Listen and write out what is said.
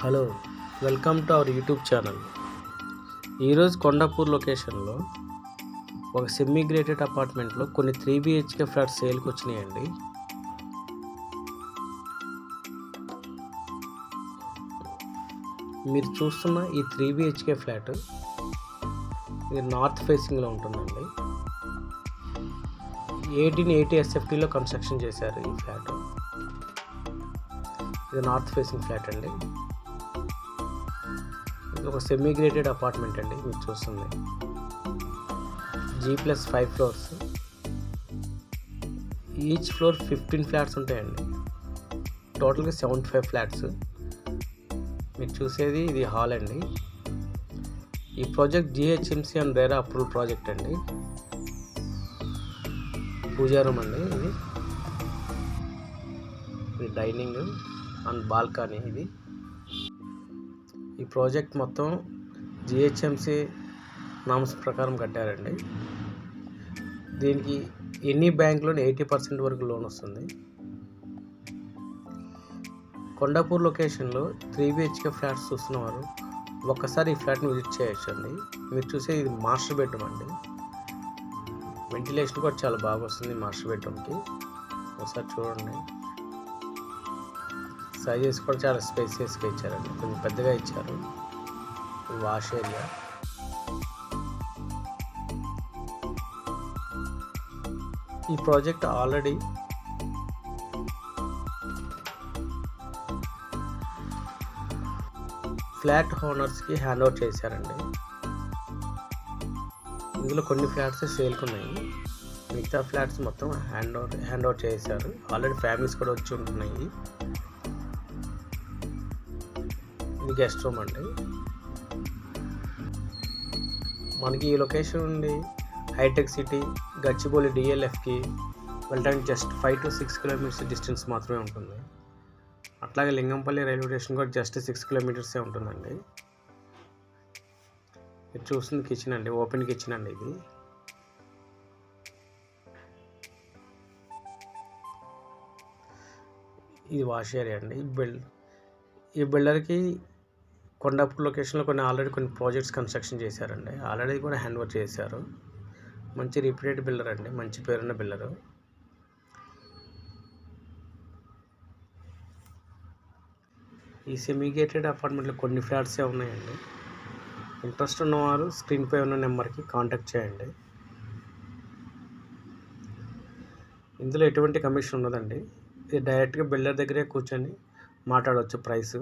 Hello, welcome to our YouTube channel. ఈరోజు కొండాపూర్ లొకేషన్లో ఒక సెమీ గ్రేటెడ్ అపార్ట్మెంట్లో కొన్ని 3 BHK ఫ్లాట్స్ సేల్కి వచ్చినాయండి. మీరు చూస్తున్న ఈ 3 BHK ఫ్లాట్ ఇది నార్త్ ఫేసింగ్లో ఉంటుందండి. 1880 SFTలో కన్స్ట్రక్షన్ చేశారు ఈ ఫ్లాట్. ఇది నార్త్ ఫేసింగ్ ఫ్లాట్ అండి. ఇది ఒక సెమీ గ్రేటెడ్ అపార్ట్మెంట్ అండి. మీరు చూస్తుంది G+5 floors. Each floor 15 flats ఉంటాయండి. టోటల్గా 75 ఫ్లాట్స్. మీరు చూసేది ఇది హాల్ అండి. ఈ project GHMC and RERA approval project అండి. పూజా రూమ్ అండి. ఇది డైనింగ్ అండ్ బాల్కనీ. ఈ ప్రాజెక్ట్ మొత్తం GHMC నామ్స్ ప్రకారం కట్టారండి. దీనికి ఎనీ బ్యాంక్లోనే 80% వరకు లోన్ వస్తుంది. కొండాపూర్ లొకేషన్లో 3 BHK ఫ్లాట్స్ చూస్తున్నవారు ఒక్కసారి ఈ ఫ్లాట్ని విజిట్ చేయొచ్చండి. మీరు చూసే ఇది మాస్టర్ బెడ్రూమ్ అండి. వెంటిలేషన్ కూడా చాలా బాగా వస్తుంది మాస్టర్ బెడ్రూమ్కి. ఒకసారి చూడండి. సైజెస్ కూడా చాలా స్పేసియస్గా ఇచ్చారండి. కొంచెం పెద్దగా ఇచ్చారు. Wash area. ఈ ప్రాజెక్ట్ ఆల్రెడీ ఫ్లాట్ ఓనర్స్కి హ్యాండ్ ఓవర్ చేశారండి. ఇందులో కొన్ని ఫ్లాట్స్ సేల్కి ఉన్నాయి. మిగతా ఫ్లాట్స్ మొత్తం హ్యాండ్ ఓవర్ చేశారు. ఆల్రెడీ ఫ్యామిలీస్ కూడా వచ్చి ఉంటున్నాయి. ఇది గెస్ట్ రూమ్ అండి. మనకి ఈ లొకేషన్ నుండి హైటెక్ సిటీ గచ్చిబౌలి DLFకి వెళ్ళడానికి జస్ట్ 5 to 6 కిలోమీటర్స్ డిస్టెన్స్ మాత్రమే ఉంటుంది. అట్లాగే లింగంపల్లి రైల్వే స్టేషన్ కూడా జస్ట్ 6 కిలోమీటర్సే ఉంటుందండి. ఇది చూస్తుంది కిచెన్ అండి. ఓపెన్ కిచెన్ అండి. ఇది వాష్ ఏరియా అండి. ఈ బిల్డర్కి కొండాపూర్ లొకేషన్లో కొన్ని ప్రాజెక్ట్స్ కన్స్ట్రక్షన్ చేశారండి. ఆల్రెడీ కూడా హ్యాండ్ ఓవర్ చేశారు. మంచి రిప్యూటెడ్ బిల్డర్ అండి. మంచి పేరున్న బిల్డరు. ఈ సెమీ గేటెడ్ అపార్ట్మెంట్లో కొన్ని ఫ్లాట్సే ఉన్నాయండి. ఇంట్రెస్ట్ ఉన్నవారు స్క్రీన్పై ఉన్న నెంబర్కి కాంటాక్ట్ చేయండి. ఇందులో ఎటువంటి కమిషన్ ఉండదండి. ఇది డైరెక్ట్గా బిల్డర్ దగ్గరే కూర్చొని మాట్లాడవచ్చు ప్రైస్.